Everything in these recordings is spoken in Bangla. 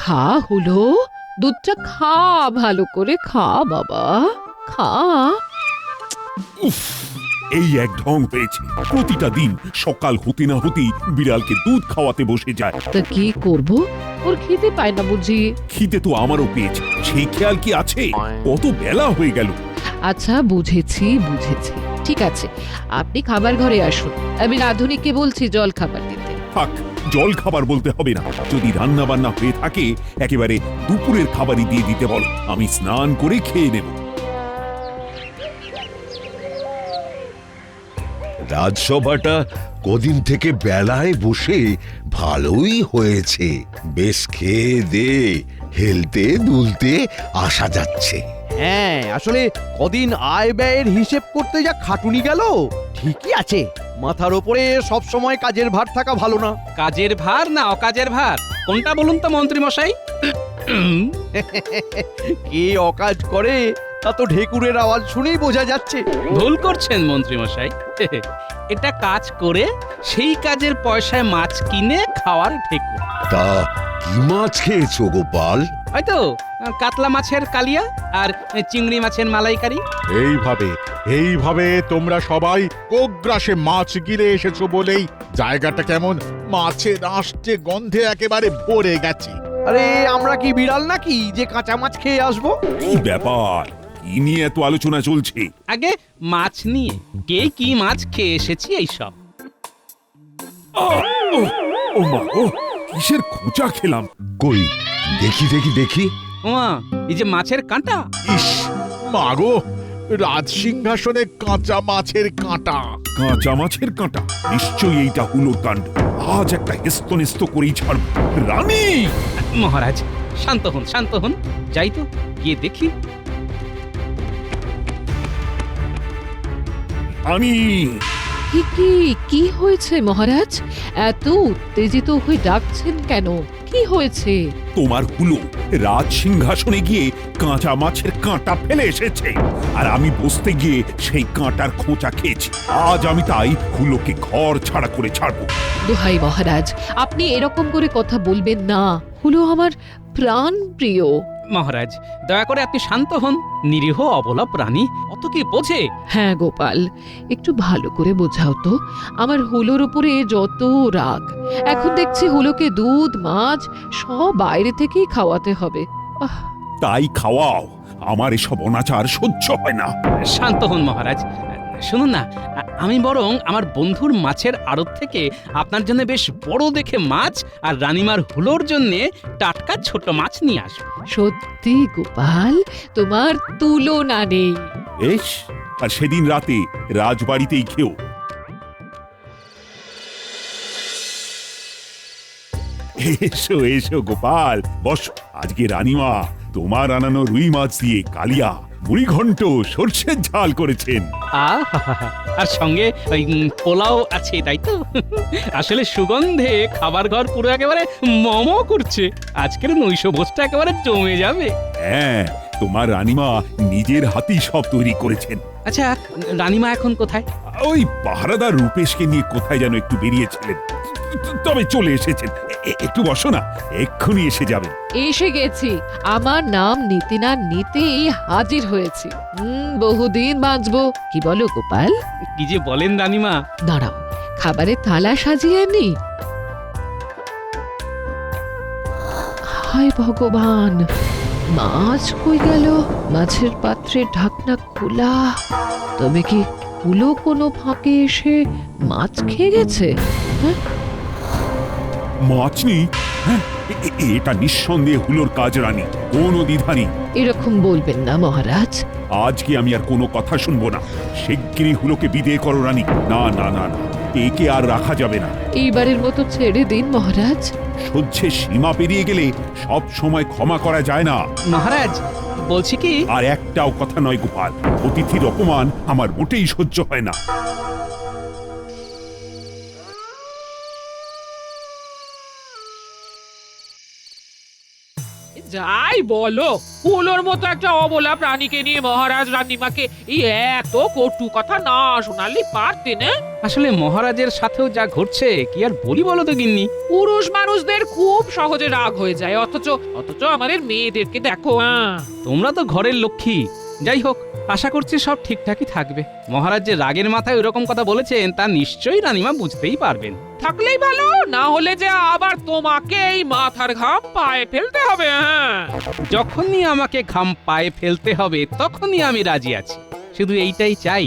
খা হলো, দুধটা খা, ভালো করে খা বাবা, খা। উফ, এই এক ঢং হয়েছে। প্রতিটা দিন সকাল হতে না হতেই বিড়ালকে দুধ খাওয়াতে বসে যায়। তা কি করব, ওর খেতে পায় না বুঝি। খিদে তো আমারও পেয়েছে, সেই খেয়াল কি আছে? কত বেলা হয়ে গেল। আচ্ছা বুঝেছি বুঝেছি, ঠিক আছে, আপনি খাবার ঘরে আসুন, আমি রাধুনিকে বলছি জল খাবার দিতে। থাক, জল খাবার বলতে হবে না। যদি রান্না বান্না হয়ে থাকে একেবারে দুপুরের খাবারই দিয়ে দিতে বলো, আমি স্নান করে খেয়ে নেব। রাজসভাটা কদিন থেকে বেলায় বসে ভালোই হয়েছে। বেশ খেয়ে দে হেলতে দুলতে আসা যাচ্ছে। হ্যাঁ, আসলে কদিন আয় ব্যয়ের হিসেব করতে যা খাটুনি গেল। ঠিকই আছে, মাথার ওপরে সব সময় কাজের ভার থাকা ভালো না। কাজের ভার না অকাজের ভার, কোনটা বলুন তো মন্ত্রী মশাই? কে অকাজ করে তা তো ঢেকুরের আওয়াজ শুনেই বোঝা যাচ্ছে। ভুল করছেন মন্ত্রী মশাই। এটা কাজ করে সেই কাজের পয়সায় মাছ কিনে খাওয়ার ঠেকুর। তা কি মাছ খেয়েছো গোপাল? হয়তো কাতলা মাছের কালিয়া আর চিংড়ি মাছের মালাইকারি। এইভাবে তোমরা সবাই কোগ্রাসে মাছ গিলে এসেছো বলেই জায়গাটা কেমন মাছের আসছে গন্ধে একেবারে ভরে গেছে। আরে আমরা কি বিড়াল নাকি যে কাঁচা মাছ খেয়ে আসবো? কি ব্যাপার, কি নিয়ে এত আলোচনা চলছে? আগে মাছ নিয়ে, কে কি মাছ খেয়ে এসেছি এইসব। ও মা, ও কিসের খোঁচা খেলাম? কই দেখি দেখি দেখি। ওমা, এই যে মাছের কাঁটা। ইস মাগো, রাজসিংহাসনে কাঁচা মাছের কাঁটা। কাঁচা মাছের কাঁটা? নিশ্চয়ই এইটা হুলোর কাণ্ড। আজ একটা হেস্তনেস্ত করেই ছাড়ব। রানী! মহারাজ শান্ত হন, শান্ত হন, যাই তো গিয়ে দেখি। রানী! কি হয়েছে মহারাজ, এত উত্তেজিত হয়ে ডাকছেন কেন? কি হয়েছে? তোমার হুলো রাজ সিংহাসনে গিয়ে কাঁচা মাছের কাঁটা ফেলে এসেছে, আর আমি বসতে গিয়ে সেই কাঁটার খোঁচা খেয়েছি। আজ আমি তাই হুলোকে ঘর ছাড়া করে ছাড়বো। দোহাই মহারাজ, আপনি এরকম করে কথা বলবেন না, হুলো আমার প্রাণ প্রিয়। মহারাজ দয়া করে আপনি শান্ত হন, নিরীহ অবলা প্রাণী অত কি বোঝে? হ্যাঁ গোপাল, একটু ভালো করে বোঝাও তো, আমার হুলোর উপরে যত রাগ। এখন দেখছি হুলোকে দুধ মাছ সব বাইরে থেকেই খাওয়াতে হবে। তাই খাওয়াও, আমার এসব অনাচার সহ্য হয় না। শান্ত হন মহারাজ, শুনুন না, আমি বরং আমার বন্ধুর মাছের আড়ত থেকে আপনার জন্য বেশ বড় দেখে মাছ আর রানীমার হুলোর জন্য টাটকা ছোট মাছ নিয়ে আসবো। সত্যি গোপাল, তোমার তুলনা নেই। বেশ, আর সেদিন রাতে রাজবাড়িতেই খেও। এসো এসো গোপাল, বস। আজকে রানীমা তোমার আনানো রুই মাছ দিয়ে কালিয়া, মুড়ি ঘন্ট, সর্ষের ঝাল করেছেন। আহা, আর সঙ্গে ওই পোলাও আছে, তাই তো? আসলে সুগন্ধে খাবার ঘর পুরো একেবারে মম করছে। আজকের নৈশভোজটা একেবারে জমে যাবে। হ্যাঁ, তোমার রানীমা নিজের হাতেই সব তৈরি করেছেন। আচ্ছা, রানীমা এখন কোথায়? ওই পাহারাদার রূপেশকে নিয়ে কোথায় যেন একটু বেরিয়েছিলেন, তবে চলে এসেছেন। একটু বসো না, এক্ষুনি এসে যাবেন। এসে গেছি, আমার নাম নিতে না নিতেই হাজির হয়েছি। বহুদিন বাঁচবো, কি বলো গোপাল? কি যে বলেন রানীমা। দাঁড়াও, খাবারের থালা সাজিয়ে নি। হায় ভগবান, মাছ কই গেল? মাছের পাত্রের ঢাকনা খোলা, তবে কি হুলো কোনো ফাঁকে এসে মাছ খেয়ে গেছে? হ্যাঁ, মাছ নেই? হ্যাঁ, এটা নিঃসন্দেহে হুলোর কাজ রানী, কোনো দ্বিধা নেই। এরকম বলবেন না মহারাজ। আজকে আমি আর কোনো কথা শুনবো না। শিগগিরই হুলোকে বিদেয় করো রানী। না না না না, একে আর রাখা যাবে না। এইবারের মতো ছেড়ে দিন মহারাজ। সহ্যের সীমা পেরিয়ে গেলে সব সময় ক্ষমা করা যায় না। মহারাজ বলছি কি, আর একটাও কথা নয় গোপাল, অতিথির অপমান আমার মোটেই সহ্য হয় না। যাই বলো, হুলোর মতো একটা অবলা প্রাণীকে নিয়ে মহারাজ রানীমাকে এই এত কটু কথা না শোনালে পারতেন? আসলে মহারাজের সাথেও যা ঘটছে কি আর বলি বলো তো গিন্নি। পুরুষ মানুষদের খুব সহজে রাগ হয়ে যায়, অথচ অথচ আমাদের মেয়েদেরকে দেখো। তোমরা তো ঘরের লক্ষ্মী। যাই হোক, আশা করছি সব ঠিকঠাকই থাকবে। মহারাজ যে রাগের মাথায় ওইরকম কথা বলেছেন তা নিশ্চয়ই রানীমা বুঝতেই পারবেন। থাকলেই ভালো, না হলে যে আবার তোমাকে এই মাথার ঘাম পায়ে ফেলতে হবে। যখনই আমাকে ঘাম পায়ে ফেলতে হবে তখনই আমি রাজি আছি। শুধু এইটাই চাই,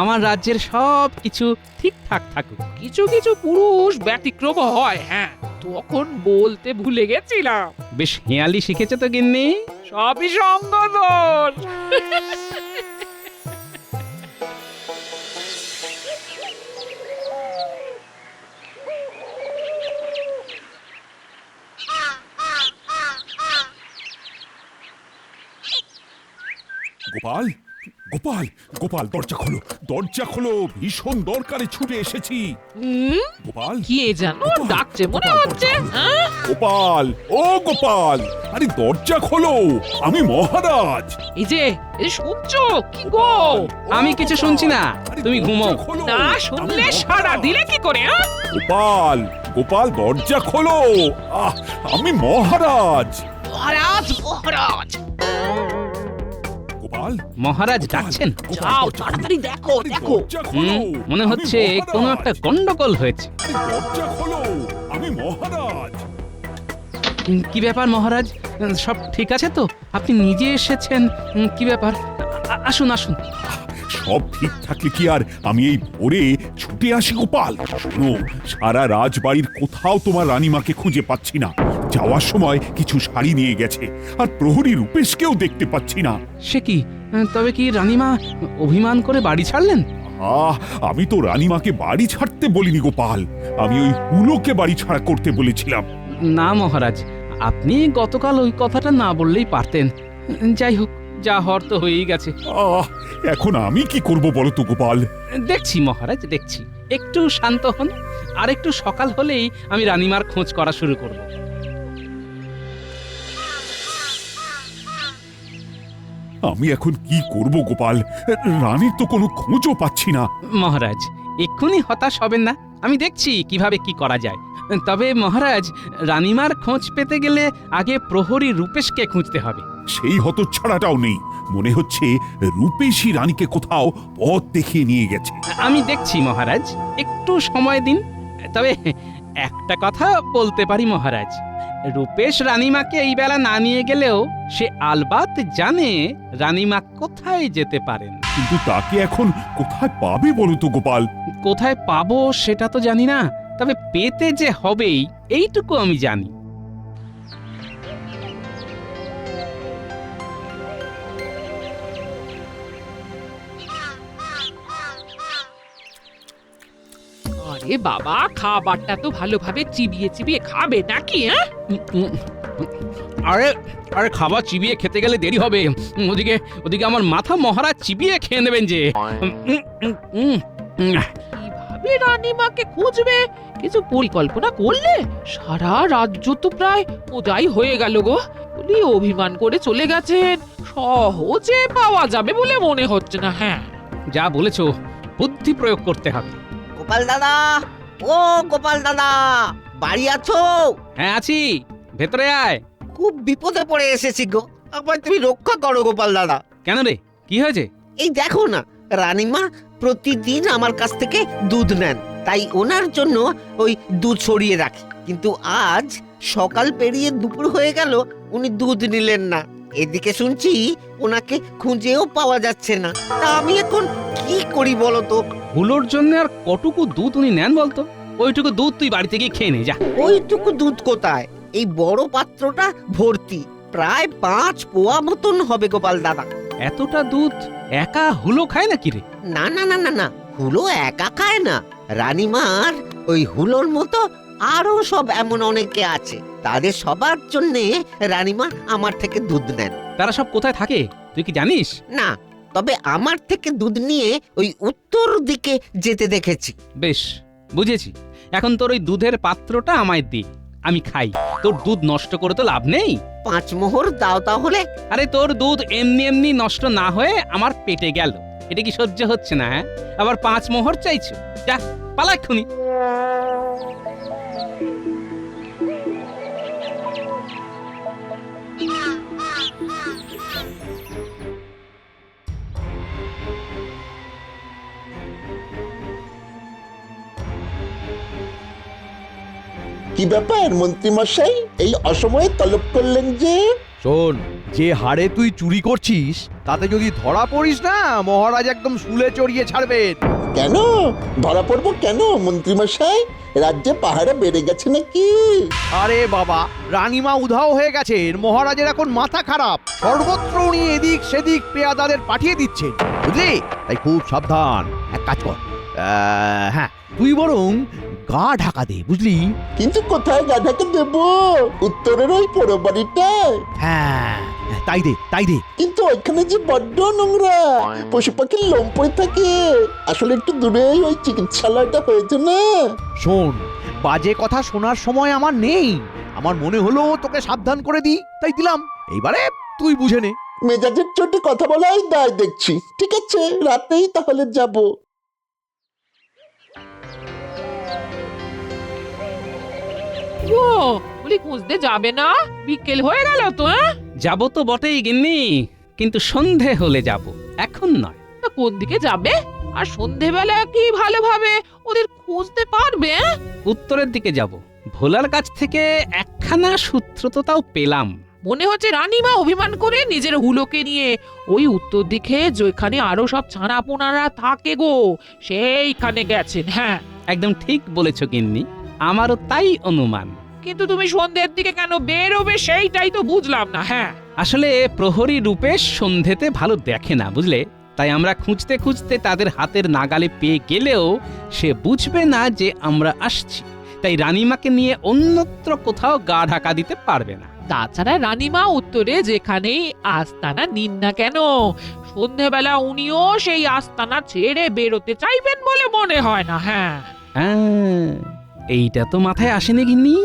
আমার রাজ্যের সব কিছু ঠিকঠাক থাকুক। কিছু কিছু পুরুষ ব্যতিক্রম হয়, হ্যাঁ, তখন বলতে ভুলে গেছিলাম। বেশ হেয়ালি শিখেছে তো গিন্নি। সবই সঙ্গ দোষ। গোপাল, গোপাল, গোপাল, দরজা খোলো, দরজা খোলো, ভীষণ দরকারে ছুটে এসেছি। গোপাল, কে জানো ডাকছে মনে হচ্ছে। গোপাল, ও গোপাল, আরে দরজা খোলো, আমি মহারাজ। এই যে শুনছো কি গো? আমি কিছু শুনছি না, আরে তুমি ঘুমো। দরজা খোলো, না আমি শুনলে মহারাজ। সাড়া দিলে কি করে? গোপাল, গোপাল, দরজা খোলো, আমি মহারাজ। মহারাজ, মহারাজ, গোপাল, মহারাজ ডাকছেন? গোপাল, যাও দরজা খোলো। তাড়াতাড়ি দেখো আরে দেখো। দরজা খোলো, মনে আমি হচ্ছে কোনো একটা মহারাজ। গন্ডগোল হয়েছে। আরে দরজা খোলো, আমি মহারাজ। কি ব্যাপার মহারাজ, সব ঠিক আছে তো? আপনি নিজে এসেছেন, কি ব্যাপার? আসুন আসুন। সব ঠিক থাকলে কি আর আমি এই ভোরে ছুটে আসি গোপাল? শোনো, সারা রাজবাড়ির কোথাও তোমার রানীমাকে খুঁজে পাচ্ছি না। যাওয়ার সময় কিছু শাড়ি নিয়ে গেছে, আর প্রহরী রূপেশকেও দেখতে পাচ্ছি না। সে কি, তবে কি রানীমা অভিমান করে বাড়ি ছাড়লেন? আমি তো রানীমাকে বাড়ি ছাড়তে বলিনি গোপাল, আমি ওই হুলোকে বাড়ি ছাড়া করতে বলেছিলাম। না মহারাজ, আপনি গতকাল ওই কথাটা না বললেই পারতেন। যাই হোক, যা হওয়ার তো হয়েই গেছে। এখন আমি কি করব বলো তো গোপাল? দেখছি মহারাজ, দেখছি। একটু শান্ত হন, আর একটু সকাল হলেই আমি রানীমার খোঁজ করা শুরু করব। আমি এখন কি করব গোপাল? রানীর তো কোনো খোঁজও পাচ্ছি না। মহারাজ, এক্ষুনি হতাশ হবেন না, আমি দেখছি কিভাবে কি করা যায়। তবে মহারাজ, রানীমার খোঁজ পেতে গেলে আগে প্রহরী রূপেশকে খুঁজতে হবে। সেই হতচ্ছাড়াটাও নেই, মনে হচ্ছে রূপেশই রানীকে কোথাও পথ দেখিয়ে নিয়ে গেছে। আমি দেখছি মহারাজ, একটু সময় দিন। তবে একটা কথা বলতে পারি মহারাজ, রূপেশ রানীমাকে এই বেলা না নিয়ে গেলেও সে আলবাত জানে রানীমা কোথায় যেতে পারেন। কিন্তু তাকে এখন কোথায় পাবে বলো তো গোপাল? কোথায় পাবো সেটা তো জানি না, তবে পেতে যে হবেই এইটুকু আমি জানি। আরে বাবা, খাবারটা তো ভালোভাবে চিবিয়ে চিবিয়ে খাবে নাকি? উম, উম, আরে আরে খাবার চিবিয়ে খেতে গেলে দেরি হবে। ওদিকে ওদিকে আমার মাথা মহারাজ চিবিয়ে খেয়ে নেবেন যে। কিভাবে রানীমাকে খুঁজবে? কিছু পরিকল্পনা করলে? সারা রাজ্য তো প্রায় ওটাই হয়ে গেল গো। উনি অভিমান করে চলে গেছেন, সহজে পাওয়া যাবে বলে মনে হচ্ছে না। হ্যাঁ, যা বলেছো, বুদ্ধি প্রয়োগ করতে হবে। গোপাল দাদা, ও গোপাল দাদা, বাড়ি আছো? হ্যাঁ আছি, ভেতরে আয়। খুব বিপদে পড়ে এসেছি গো, আমায় তুমি রক্ষা করো গোপাল দাদা। কেন রে, কি হয়েছে? এই দেখো না, রানীমা প্রতিদিন আমার কাছ থেকে দুধ নেন, তাই ওনার জন্য ওই দুধ সরিয়ে রাখি। কিন্তু আজ সকাল পেরিয়ে দুপুর হয়ে গেল, উনি দুধ নিলেন না। এদিকে শুনছি ওনাকে খুঁজেও পাওয়া যাচ্ছে না। তা আমি এখন কি করি বলো তো? হুলোর জন্য আর কটুকু দুধ উনি নেন বলতো? ওইটুকু দুধ তুই বাড়ি থেকে খেয়ে নে যা। ওইটুকু দুধ কোথায়? এই বড় পাত্রটা ভর্তি, প্রায় 5 পোয়া মতন হবে গোপাল দাদা। এতটা দুধ একা হুলো খায় নাকি রে? না না না না না, হুলো একা খায় না। রানীমার ওই হুলোর মতো আরো সব এমন অনেকে আছে, তাদের সবার জন্যে রানীমা আমার থেকে দুধ নেন। তারা সব কোথায় থাকে তুই কি জানিস? না, তবে আমার থেকে দুধ নিয়ে ওই উত্তর দিকে যেতে দেখেছি। বেশ, বুঝেছি। এখন তোর ওই দুধের পাত্রটা আমায় দি, আমি খাই। তোর দুধ নষ্ট করে তো লাভ নেই। 5 মোহর দাও তাহলে। আরে তোর দুধ এমনি এমনি নষ্ট না হয়ে আমার পেটে গেল, এটা কি সহ্য হচ্ছে না? হ্যাঁ, আবার 5 মোহর চাইছো? যা পালা এক্ষুনি। কি ব্যাপার মন্ত্রী মশাই, এই অসময়ে তলব করলেন যে? শোন, যে হারে তুই চুরি করছিস তাতে যদি ধরা পড়িস না, মহারাজ একদম শুলে চড়িয়ে ছাড়বেন। কেন ধরা পড়বো কেন মন্ত্রী মশাই? রাজ্যে পাহাড়ে বেড়ে গেছে নাকি? আরে বাবা, রানীমা উধাও হয়ে গেছেন, মহারাজের এখন মাথা খারাপ, সর্বত্র উনি এদিক সেদিক পেয়াদাদের পাঠিয়ে দিচ্ছেন, বুঝলি? তাই খুব সাবধান। এক কাজ কর, হ্যাঁ, তুই বরং গা ঢাকা দে, বুঝলি? কিন্তু কোথায় গাধাকে দেব? উত্তরের ওই পোড়ো বাড়িটায়? হ্যাঁ, তাই দে, তাই দে। কিন্তু ওইখানে যে বড্ড নোংরা, পশু পাখির লোম পড়ে থাকে। আসলে একটু দূরেই ওই চিকিৎসালয়টা হয়েছে না? শোন, বাজে কথা শোনার সময় আমার নেই। আমার মনে হলো তোকে সাবধান করে দিই, তাই দিলাম। এইবারে তুই বুঝে নে। মেজাজের চোটে কথা বলাই দায় দেখছি। ঠিক আছে, রাতেই তাহলে যাব। ও বলি খুঁজতে যাবে না? বিকেল হয়ে গেল তো। যাব তো বটেই গিন্নি, কিন্তু সন্ধে হলে যাব, এখন নয়। তা কোন দিকে যাবে? আর সন্ধেবেলা কি ভালোভাবে ওদের খুঁজতে পারবে? উত্তরের দিকে যাব। ভোলার কাছ থেকে একখানা সূত্র তো তাও পেলাম। মনে হচ্ছে রানীমা অভিমান করে নিজের হুলোকে নিয়ে ওই উত্তর দিকে যেখানে আরো সব ছানাপোনারা থাকে গো, সেইখানে গেছেন। হ্যাঁ, একদম ঠিক বলেছ গিন্নি, আমারও তাই অনুমান। কিন্তু তুমি সন্ধ্যের দিকে কেন বেরোবে সেইটাই তো বুঝলাম না। হ্যাঁ, আসলে প্রহরী রূপেশ সন্ধেতে ভালো দেখে না, বুঝলে? তাই আমরা খুঁজতে খুঁজতে তাদের হাতের নাগালে পেয়ে গেলেও সে বুঝবে না যে আমরা আসছি। তাই রানীমাকে নিয়ে অন্যত্র কোথাও গা ঢাকা দিতে পারবে না। তাছাড়া রানীমা উত্তরে যেখানেই আস্তানা নিন না কেন, সন্ধ্যেবেলা উনিও সেই আস্তানা ছেড়ে বেরোতে চাইবেন বলে মনে হয় না। হ্যাঁ, হ্যাঁ, এইটা তো মাথায় আসেনি গিন্নি,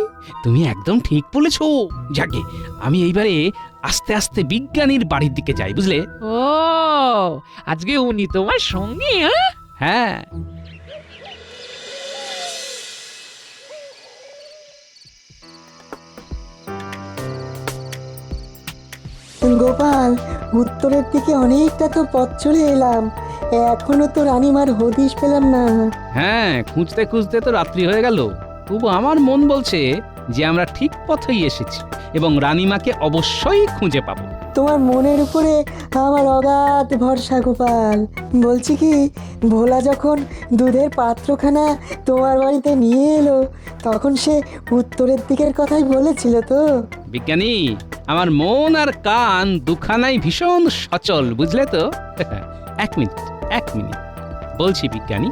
তুমি একদম ঠিক বলেছো। যাকে আমি এইবারে আস্তে আস্তে বিজ্ঞানীর বাড়ির দিকে যাই, বুঝলে? ও আজকে উনি তোমার সঙ্গী? হ্যাঁ। গোপাল, উত্তরের দিকে অনেকটা তো পথ চলে এলাম, এখনো তো রানীমার হদিশ পেলাম না। হ্যাঁ, খুঁজতে খুঁজতে তো রাত্রি হয়ে গেল, তবু আমার মন বলছে যে আমরা ঠিক পথেই এসেছি এবং রানীমাকে অবশ্যই খুঁজে পাবো। তোমার মনের উপরে আমার অগাধ ভরসা গোপাল। বলছি কি, ভোলা যখন দুধের পাত্রখানা তোমার বাড়িতে নিয়ে এলো, তখন সে উত্তরের দিকের কথাই বলেছিল তো? বিজ্ঞানী, আমার মন আর কান দুখানাই ভীষণ সচল, বুঝলে তো? এক মিনিট বলছি বিজ্ঞানী।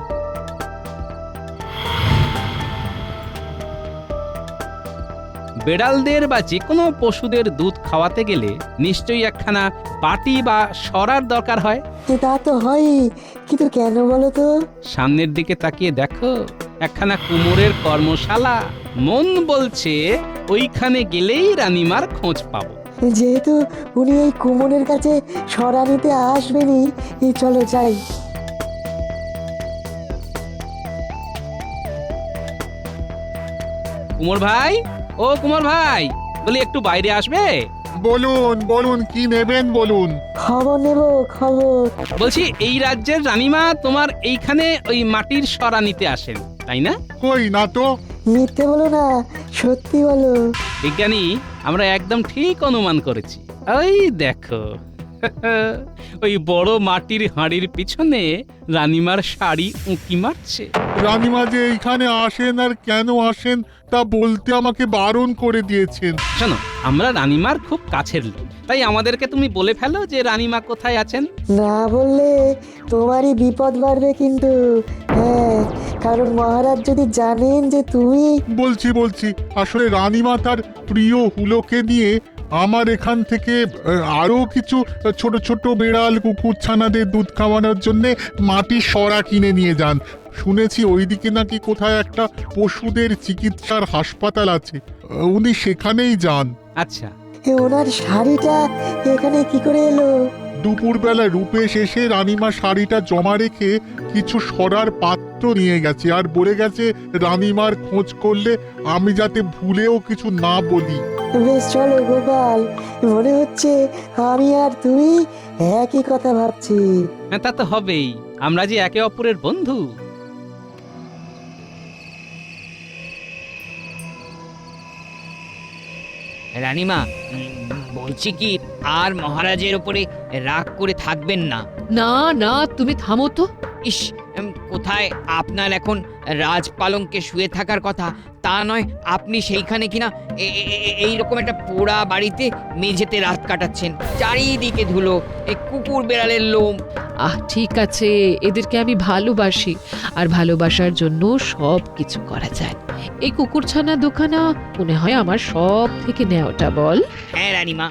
বেড়ালদের বা যে কোনো পশুদের দুধ খাওয়াতে গেলে নিশ্চয়ই একখানা বাটি বা সরার দরকার হয়। তা তো হয়ই, কিন্তু কেন বলো তো? সামনের দিকে তাকিয়ে দেখো, একখানা কুমোরের কর্মশালা। মন বলছে ওইখানে গেলেই রানীমার খোঁজ পাবো। যেহেতু উনি এই কুমনের কাছে সরা নিতে আসবেনই, চলো যাই। কুমোর ভাই, ও কুমোর ভাই, বলি একটু বাইরে আসবে? বলুন বলুন, কি নেবেন বলুন। খবর নেব, খবর। বলছি এই রাজ্যের রানীমা তোমার এইখানে ওই মাটির সরা নিতে আসেন, তাই না? কই না তো। মিথ্যে বলো না, সত্যি বলো। বিজ্ঞানী, আমরা একদম ঠিক অনুমান করেছি। ওই দেখো, ওই বড় মাটির হাঁড়ির পিছনে রানীমার শাড়ি উঁকি মারছে। রানীমা যে এইখানে আসেন আর কেন আসেন তা বলতে আমাকে বারণ করে দিয়েছেন। শোনো, আমরা রানীমার খুব কাছের লোক, তাই আমাদেরকে তুমি বলে ফেলো যে রানীমা কোথায় আছেন। না বললে তোমারই বিপদ বাড়বে কিন্তু। হ্যাঁ, কারণ মহারাজ যদি জানেন যে তুমি... বলছি আসলে রানীমা তার প্রিয় হুলোকে নিয়ে আমার এখান থেকে আরো কিছু ছোট ছোট বেড়াল কুকুর ছানাদের দুধ খাওয়ানোর জন্য মাটির সরা কিনে নিয়ে যান। শুনেছি ওইদিকে নাকি কোথায় একটা পশুদের চিকিৎসার হাসপাতাল আছে, উনি সেখানেই যান। আচ্ছা, ওনার শাড়িটা এখানে কি করে এলো? দুপুরবেলা রূপেশ এসে রানীমা শাড়িটা জমা রেখে কিছু সরার পাত্র নিয়ে গেছে আর বলে গেছে রানীমার খোঁজ করলে আমি যাতে ভুলেও কিছু না বলি। বেশ চলো গোপাল, মনে হচ্ছে আমি আর তুমি একই কথা ভাবছি। হ্যাঁ, তা তো হবেই, আমরা যে একে অপরের বন্ধু। রানীমা, বলছি কি আর মহারাজের উপরে রাগ করে থাকবেন না। না না, তুমি থামো তো। ইস, কোথায় আপনার এখন রাজপালঙ্কে শুয়ে থাকার কথা, তা নয় আপনি সেইখানে কিনা এইরকম একটা পোড়া বাড়িতে মেঝেতে রাত কাটাচ্ছেন, চারিদিকে ধুলো, এই কুকুর বেড়ালের লোম। ঠিক আছে, এদেরকে আমি ভালোবাসি, আর ভালোবাসার জন্য সব কিছু করা যায়। এই কুকুরছানা দোকানা মনে হয় আমার সব থেকে নেওয়াটা, বল? হ্যাঁ রানীমা।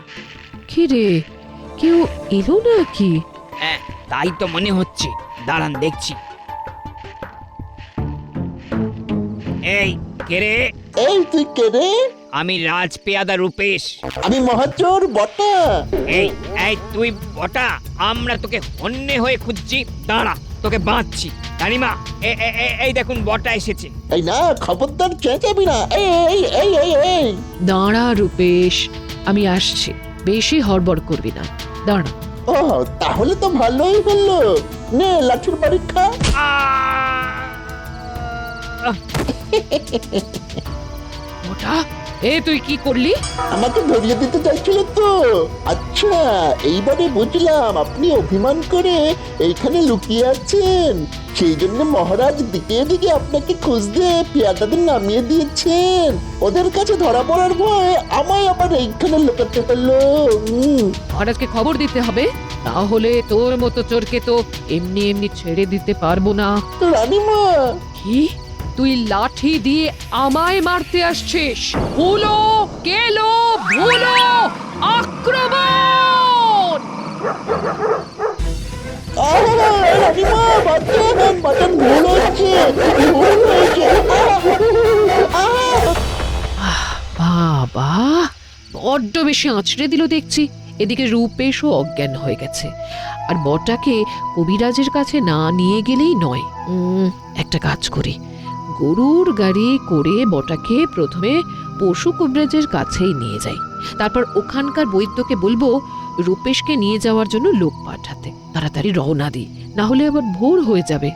কি রে, কেউ এলো নাকি? হ্যাঁ, তাই তো মনে হচ্ছে, দাঁড়ান দেখছি। এই কে রে? এই তুই কে রে? আমি রাজপেয়াদা রূপেশ। আমি মহাচোর বটা। এই এই তুই বটা, আমরা তোকে হন্যে হয়ে খুঁজছি, দাঁড়া তোকে বাঁধছি। রানীমা, এই দেখুন বটা এসেছে। এই না, খবরদার চেঁচাবি না। এই এই এই এই এই দাঁড়া রূপেশ, আমি আসছি, বেশি হড়বড় করবি না, দাঁড়া। ও, তাহলে তো ভালোই হলো। নে লাঠির বাড়ি খা। ওটা তুই কি করলি? আমাকে ধরিয়ে দিতে চাইছিল তো। আচ্ছা, এইবারে বুঝলাম আপনি অভিমান করে এইখানে লুকিয়ে আছেন, সেই জন্য মহারাজ দিকে দিকে আপনাকে খুঁজতে পেয়াদাদের নামিয়ে দিয়েছেন। ওদের কাছে ধরা পড়ার ভয় আমায় আবার এইখানে লুকাতে হলো। মহারাজকে খবর দিতে হবে, তাহলে তোর মতো চোরকে তো এমনি এমনি ছেড়ে দিতে পারবো না। রানীমা, কি তুই লাঠি দিয়ে আমায় মারতে আসছিস? হুলো, কেলো, ভুলো, আক্রমণ! রানীমা বাঁচান, বাঁচান, ভুল হয়েছে, ভুল হয়েছে। বাবা, বড্ড বেশি আঁচড়ে দিল দেখছি। এদিকে রূপেশও অজ্ঞান হয়ে গেছে, আর বটাকে কবিরাজের কাছে না নিয়ে গেলেই নয়। একটা কাজ করি, গরুর গাড়ি করে বটাকে প্রথমে পশু কবিরাজের কাছেই নিয়ে যাই, তারপর ওখানকার বৈদ্যকে বলবো রূপেশকে নিয়ে যাওয়ার জন্য লোক পাঠাতে। তাড়াতাড়ি রওনা দিই, না হলে আবার ভোর হয়ে যাবে।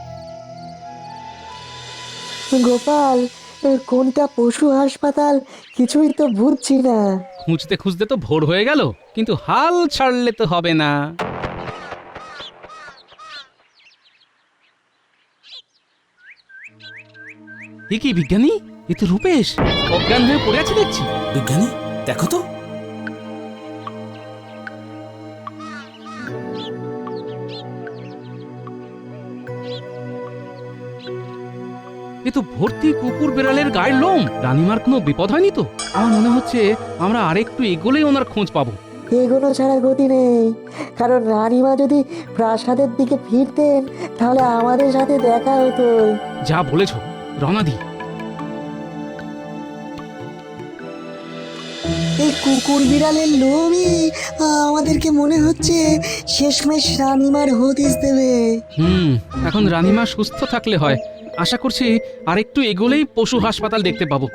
গোপাল, কোনটা পশু হাসপাতাল কিছুই তো বুঝছি না। খুঁজতে খুঁজতে তো ভোর হয়ে গেল, কিন্তু হাল ছাড়লে তো হবে না। কি বিজ্ঞানী, এ তো রূপেশ, অজ্ঞান হয়ে পড়ে আছে দেখছি। বিজ্ঞানী দেখো তো। এ তো ভর্তি কুকুর বেড়ালের গায়ের লোম। রানীমার কোনো বিপদ হয়নি তো? আমার মনে হচ্ছে আমরা আরেকটু এগোলেই ওনার খোঁজ পাবো। এগোনো ছাড়া গতি নেই, কারণ রানীমা যদি প্রাসাদের দিকে ফিরতেন তাহলে আমাদের সাথে দেখা হতো। যা বলেছ, রওনা দি। এই কুকুর বিড়ালের লোমই আমাদেরকে মনে হচ্ছে শেষমেশ রানীমার হদিস দেবে। এখন রানীমা সুস্থ থাকলে হয়। আশা করছি আরেকটু এগোলেই পশু হাসপাতাল দেখতে পাবো।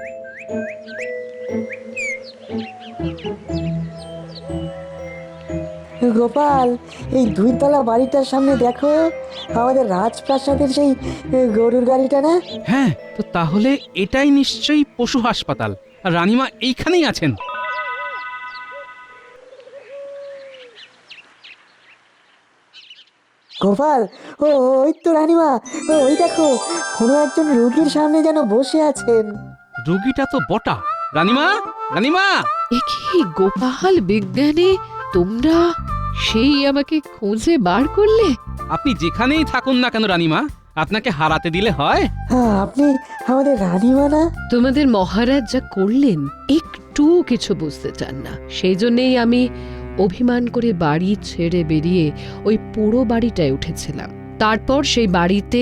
গোপাল, এই দুইতলা বাড়িটার সামনে দেখো, আমাদের রাজপ্রাসাদের সেই গরুর গাড়িটা না? হ্যাঁ, তো তাহলে এটাই নিশ্চয়ই পশু হাসপাতাল, আর রানীমা এইখানেই আছেন। গোপাল, ওই তো রানীমা, ওই দেখো, কোনো একজন রোগীর সামনে যেন বসে আছেন। রোগীটা তো বটা। রানীমা, রানীমা! এ কি গোপাল, বিজ্ঞানী, তোমরা সেই আমাকে খুঁজে বার করলে? আপনি যেখানেই থাকুন না কেন রানীমা, আপনাকে হারাতে দিলে হয়? আপনি আমাদের রানীমা না? তোমাদের মহারাজ যা করলেন একটু কিছু বুঝতে চান না, সেই জন্যেই আমি অভিমান করে বাড়ি ছেড়ে বেরিয়ে ওই পুরো বাড়িটায় উঠেছিলাম। তারপর সেই বাড়িতে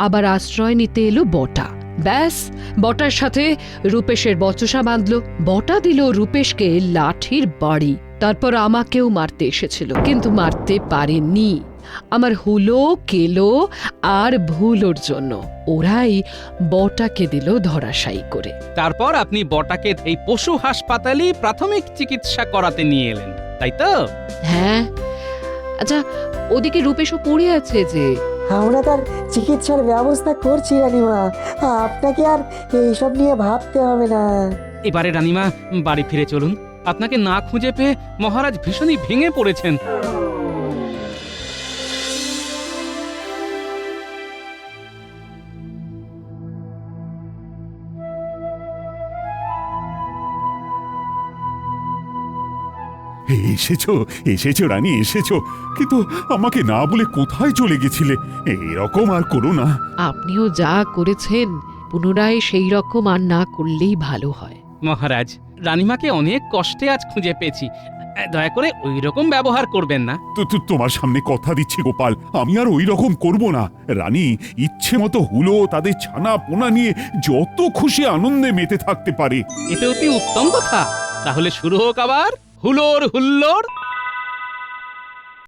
আবার আশ্রয় নিতে এলো বটা। ব্যাস, বটার সাথে রূপেশের বচসা বাঁধলো। বটা দিল রূপেশকে লাঠির বাড়ি। তারপর আমাকেও মারতে এসেছিল, কিন্তু মারতে পারেনি। আমার হুলো, কেলো আর ভুলোর জন্য ওরাই বটাকে দিল ধরাশায়ী করে। তারপর আপনি বটাকে এই পশু হাসপাতালে প্রাথমিক চিকিৎসা করাতে নিয়ে এলেন, তাই তো? হ্যাঁ, আচ্ছা ওদিকে রূপেশও পড়ে আছে যে। আমরা তার চিকিৎসার ব্যবস্থা করছি রানীমা, আপনাকে আর এইসব নিয়ে ভাবতে হবে না। এবারে রানীমা বাড়ি ফিরে চলুন। আপনাকে না খুঁজে পেয়ে মহারাজ ভীষণই ভেঙে পড়েছেন। এসেছো এসেছো রানী, এসেছো, কিন্তু আমাকে না বলে কোথায় চলে গেছিলে? এরকম আর করো না। আপনিও যা করেছেন পুনরায় সেই রকম আর না করলেই ভালো হয়। মহারাজ, রানীমাকে অনেক কষ্টে আজ খুঁজে পেয়েছি, দয়া করে ওই রকম ব্যবহার করবেন না। তোমার সামনে কথা দিচ্ছি গোপাল, আমি আর ওই রকম করব না। রানী ইচ্ছে মতো হুলো তাদের ছানা পোনা নিয়ে যত খুশি আনন্দে মেতে থাকতে পারে। এতে অতি উত্তম কথা। তাহলে শুরু হোক আবার হুলোর হুল্লোড়।